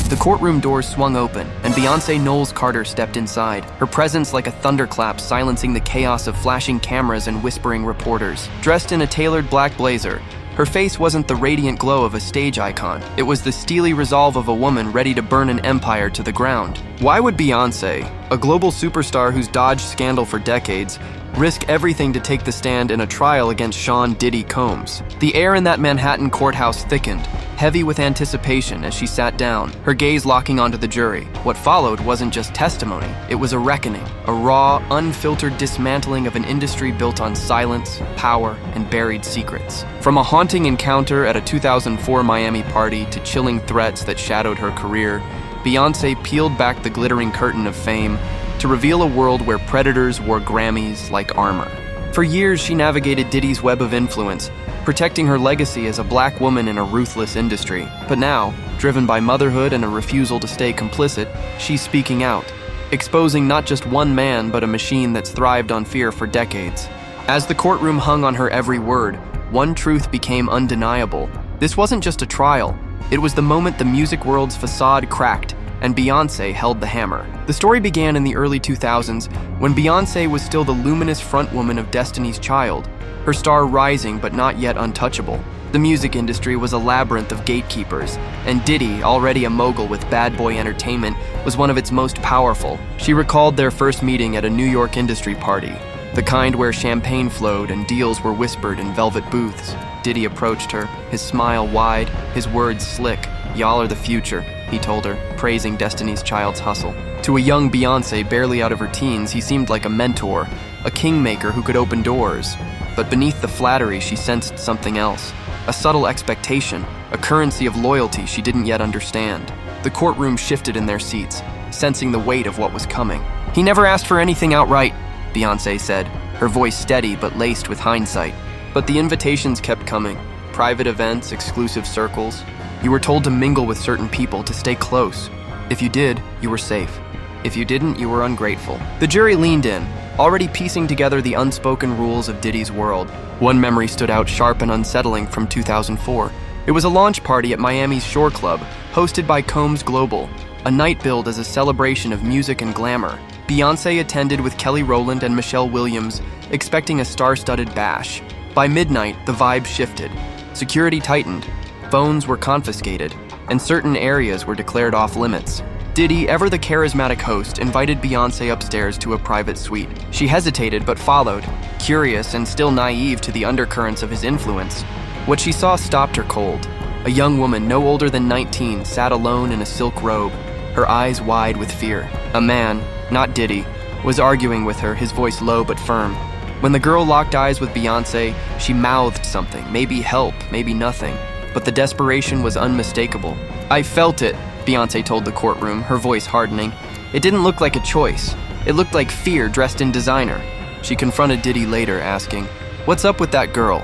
The courtroom doors swung open, and Beyoncé Knowles Carter stepped inside, her presence like a thunderclap silencing the chaos of flashing cameras and whispering reporters. Dressed in a tailored black blazer, her face wasn't the radiant glow of a stage icon. It was the steely resolve of a woman ready to burn an empire to the ground. Why would Beyoncé, a global superstar who's dodged scandal for decades, risk everything to take the stand in a trial against Sean Diddy Combs? The air in that Manhattan courthouse thickened, heavy with anticipation as she sat down, her gaze locking onto the jury. What followed wasn't just testimony, it was a reckoning, a raw, unfiltered dismantling of an industry built on silence, power, and buried secrets. From a haunting encounter at a 2004 Miami party to chilling threats that shadowed her career, Beyoncé peeled back the glittering curtain of fame to reveal a world where predators wore Grammys like armor. For years, she navigated Diddy's web of influence, protecting her legacy as a black woman in a ruthless industry. But now, driven by motherhood and a refusal to stay complicit, she's speaking out, exposing not just one man, but a machine that's thrived on fear for decades. As the courtroom hung on her every word, one truth became undeniable. This wasn't just a trial. It was the moment the music world's facade cracked, and Beyoncé held the hammer. The story began in the early 2000s, when Beyoncé was still the luminous frontwoman of Destiny's Child, her star rising but not yet untouchable. The music industry was a labyrinth of gatekeepers, and Diddy, already a mogul with Bad Boy Entertainment, was one of its most powerful. She recalled their first meeting at a New York industry party, the kind where champagne flowed and deals were whispered in velvet booths. Diddy approached her, his smile wide, his words slick. "Y'all are the future," he told her, praising Destiny's Child's hustle. To a young Beyoncé barely out of her teens, he seemed like a mentor, a kingmaker who could open doors. But beneath the flattery, she sensed something else, a subtle expectation, a currency of loyalty she didn't yet understand. The courtroom shifted in their seats, sensing the weight of what was coming. "He never asked for anything outright," Beyoncé said, her voice steady but laced with hindsight. But the invitations kept coming. Private events, exclusive circles. You were told to mingle with certain people, to stay close. If you did, you were safe. If you didn't, you were ungrateful. The jury leaned in, already piecing together the unspoken rules of Diddy's world. One memory stood out sharp and unsettling from 2004. It was a launch party at Miami's Shore Club, hosted by Combs Global, a night billed as a celebration of music and glamour. Beyoncé attended with Kelly Rowland and Michelle Williams, expecting a star-studded bash. By midnight, the vibe shifted. Security tightened, phones were confiscated, and certain areas were declared off-limits. Diddy, ever the charismatic host, invited Beyoncé upstairs to a private suite. She hesitated but followed, curious and still naive to the undercurrents of his influence. What she saw stopped her cold. A young woman no older than 19 sat alone in a silk robe, her eyes wide with fear. A man, not Diddy, was arguing with her, his voice low but firm. When the girl locked eyes with Beyoncé, she mouthed something, maybe help, maybe nothing. But the desperation was unmistakable. "I felt it," Beyoncé told the courtroom, her voice hardening. "It didn't look like a choice. It looked like fear dressed in designer." She confronted Diddy later, asking, "What's up with that girl?"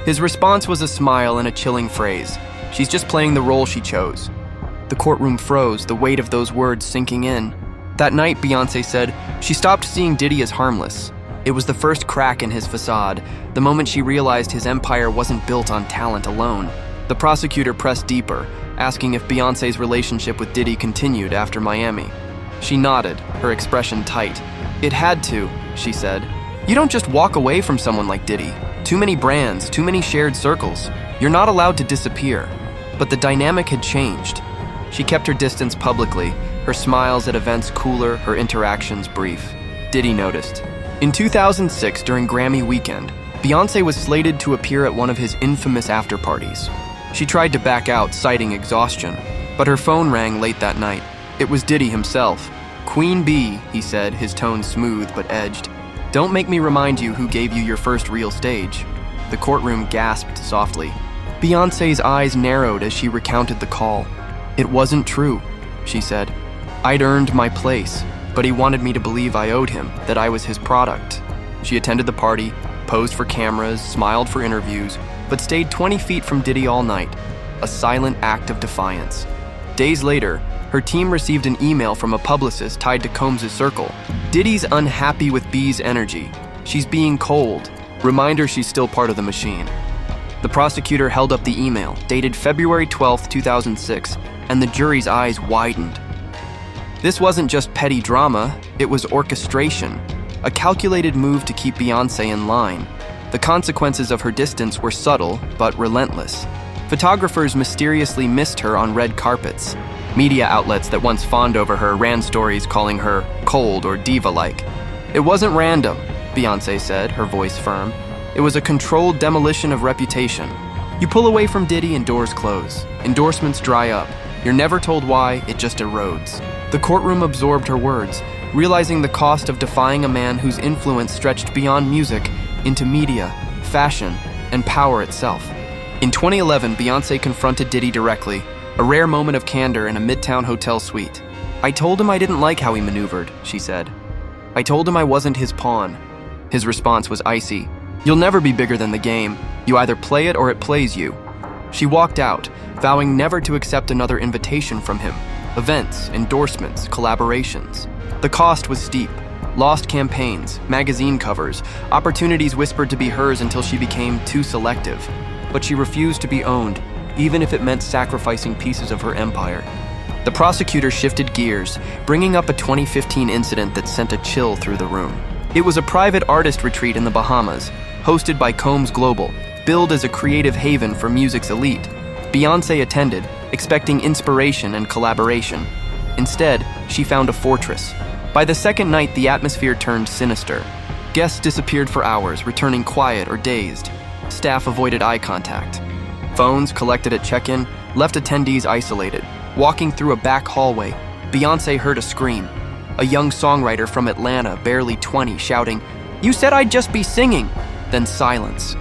His response was a smile and a chilling phrase. "She's just playing the role she chose." The courtroom froze, the weight of those words sinking in. That night, Beyoncé said, she stopped seeing Diddy as harmless. It was the first crack in his facade, the moment she realized his empire wasn't built on talent alone. The prosecutor pressed deeper, asking if Beyoncé's relationship with Diddy continued after Miami. She nodded, her expression tight. "It had to," she said. "You don't just walk away from someone like Diddy. Too many brands, too many shared circles. You're not allowed to disappear." But the dynamic had changed. She kept her distance publicly, her smiles at events cooler, her interactions brief. Diddy noticed. In 2006, during Grammy weekend, Beyoncé was slated to appear at one of his infamous after-parties. She tried to back out, citing exhaustion, but her phone rang late that night. It was Diddy himself. "Queen Bee," he said, his tone smooth but edged. "Don't make me remind you who gave you your first real stage." The courtroom gasped softly. Beyoncé's eyes narrowed as she recounted the call. "It wasn't true," she said. "I'd earned my place, but he wanted me to believe I owed him, that I was his product." She attended the party, posed for cameras, smiled for interviews, but stayed 20 feet from Diddy all night, a silent act of defiance. Days later, her team received an email from a publicist tied to Combs' circle. "Diddy's unhappy with B's energy. She's being cold. Reminder she's still part of the machine." The prosecutor held up the email, dated February 12, 2006, and the jury's eyes widened. This wasn't just petty drama, it was orchestration, a calculated move to keep Beyoncé in line. The consequences of her distance were subtle, but relentless. Photographers mysteriously missed her on red carpets. Media outlets that once fawned over her ran stories calling her cold or diva-like. It wasn't random, Beyoncé said, her voice firm. It was a controlled demolition of reputation. You pull away from Diddy and doors close. Endorsements dry up. You're never told why, it just erodes. The courtroom absorbed her words, realizing the cost of defying a man whose influence stretched beyond music into media, fashion, and power itself. In 2011, Beyoncé confronted Diddy directly, a rare moment of candor in a Midtown hotel suite. "I told him I didn't like how he maneuvered," she said. "I told him I wasn't his pawn." His response was icy. "You'll never be bigger than the game. You either play it or it plays you." She walked out, vowing never to accept another invitation from him. Events, endorsements, collaborations. The cost was steep. Lost campaigns, magazine covers, opportunities whispered to be hers until she became too selective. But she refused to be owned, even if it meant sacrificing pieces of her empire. The prosecutor shifted gears, bringing up a 2015 incident that sent a chill through the room. It was a private artist retreat in the Bahamas, hosted by Combs Global, billed as a creative haven for music's elite. Beyoncé attended, expecting inspiration and collaboration. Instead, she found a fortress. By the second night, the atmosphere turned sinister. Guests disappeared for hours, returning quiet or dazed. Staff avoided eye contact. Phones collected at check-in left attendees isolated. Walking through a back hallway, Beyoncé heard a scream. A young songwriter from Atlanta, barely 20, shouting, "You said I'd just be singing!" Then silence.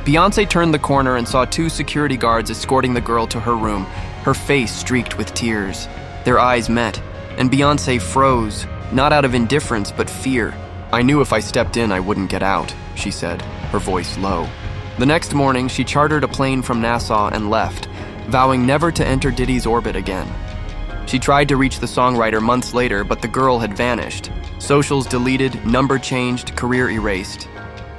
Beyoncé turned the corner and saw two security guards escorting the girl to her room, her face streaked with tears. Their eyes met, and Beyoncé froze, not out of indifference but fear. "I knew if I stepped in I wouldn't get out," she said, her voice low. The next morning, she chartered a plane from Nassau and left, vowing never to enter Diddy's orbit again. She tried to reach the songwriter months later, but the girl had vanished. Socials deleted, number changed, career erased.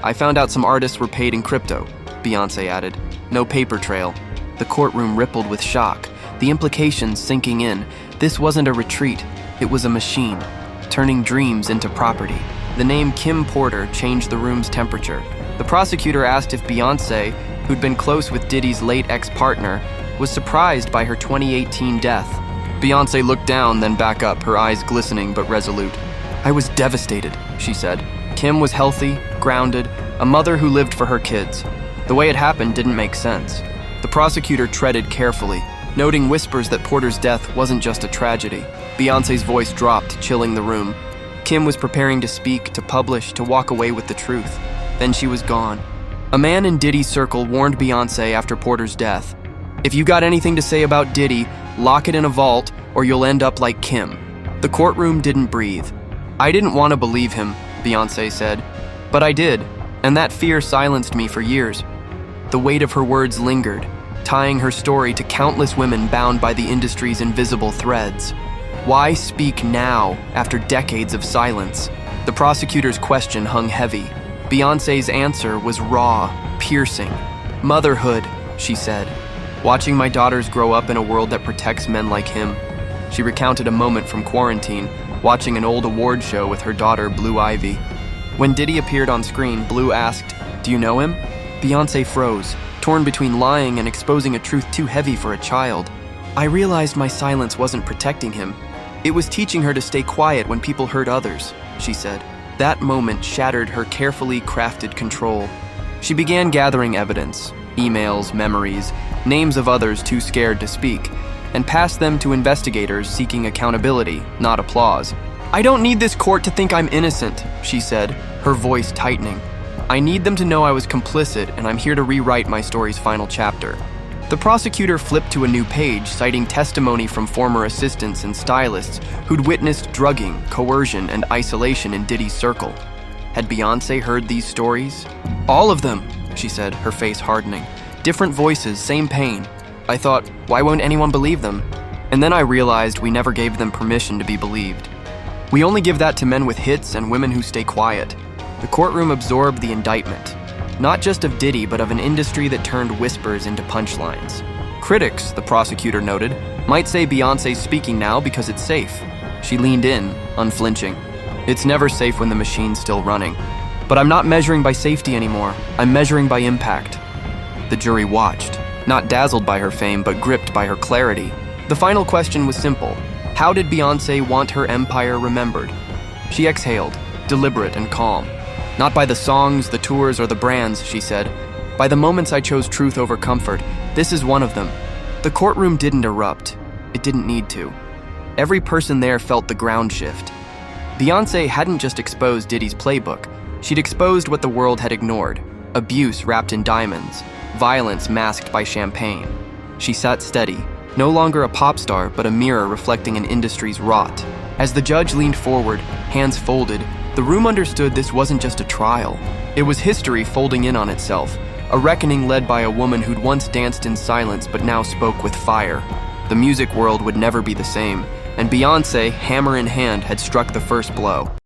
"I found out some artists were paid in crypto," Beyoncé added. No paper trail. The courtroom rippled with shock, the implications sinking in. This wasn't a retreat, it was a machine, turning dreams into property. The name Kim Porter changed the room's temperature. The prosecutor asked if Beyoncé, who'd been close with Diddy's late ex-partner, was surprised by her 2018 death. Beyoncé looked down, then back up, her eyes glistening but resolute. "I was devastated," she said. Kim was healthy, grounded, a mother who lived for her kids. The way it happened didn't make sense. The prosecutor treaded carefully, noting whispers that Porter's death wasn't just a tragedy. Beyoncé's voice dropped, chilling the room. Kim was preparing to speak, to publish, to walk away with the truth. Then she was gone. A man in Diddy's circle warned Beyoncé after Porter's death. "If you got anything to say about Diddy, lock it in a vault or you'll end up like Kim." The courtroom didn't breathe. "I didn't want to believe him," Beyoncé said. "But I did, and that fear silenced me for years." The weight of her words lingered, tying her story to countless women bound by the industry's invisible threads. Why speak now, after decades of silence? The prosecutor's question hung heavy. Beyoncé's answer was raw, piercing. "Motherhood," she said. "Watching my daughters grow up in a world that protects men like him." She recounted a moment from quarantine, watching an old award show with her daughter, Blue Ivy. When Diddy appeared on screen, Blue asked, "Do you know him?" Beyoncé froze, torn between lying and exposing a truth too heavy for a child. "I realized my silence wasn't protecting him. It was teaching her to stay quiet when people hurt others," she said. That moment shattered her carefully crafted control. She began gathering evidence, emails, memories, names of others too scared to speak, and passed them to investigators seeking accountability, not applause. "I don't need this court to think I'm innocent," she said, her voice tightening. "I need them to know I was complicit, and I'm here to rewrite my story's final chapter." The prosecutor flipped to a new page, citing testimony from former assistants and stylists who'd witnessed drugging, coercion, and isolation in Diddy's circle. Had Beyoncé heard these stories? "All of them," she said, her face hardening. "Different voices, same pain. I thought, why won't anyone believe them? And then I realized we never gave them permission to be believed. We only give that to men with hits and women who stay quiet." The courtroom absorbed the indictment. Not just of Diddy, but of an industry that turned whispers into punchlines. Critics, the prosecutor noted, might say Beyoncé's speaking now because it's safe. She leaned in, unflinching. It's never safe when the machine's still running. But I'm not measuring by safety anymore. I'm measuring by impact. The jury watched, not dazzled by her fame, but gripped by her clarity. The final question was simple. How did Beyoncé want her empire remembered? She exhaled, deliberate and calm. Not by the songs, the tours, or the brands, she said. By the moments I chose truth over comfort. This is one of them. The courtroom didn't erupt. It didn't need to. Every person there felt the ground shift. Beyoncé hadn't just exposed Diddy's playbook. She'd exposed what the world had ignored. Abuse wrapped in diamonds. Violence masked by champagne. She sat steady, no longer a pop star, but a mirror reflecting an industry's rot. As the judge leaned forward, hands folded, the room understood this wasn't just a trial. It was history folding in on itself, a reckoning led by a woman who'd once danced in silence but now spoke with fire. The music world would never be the same, and Beyoncé, hammer in hand, had struck the first blow.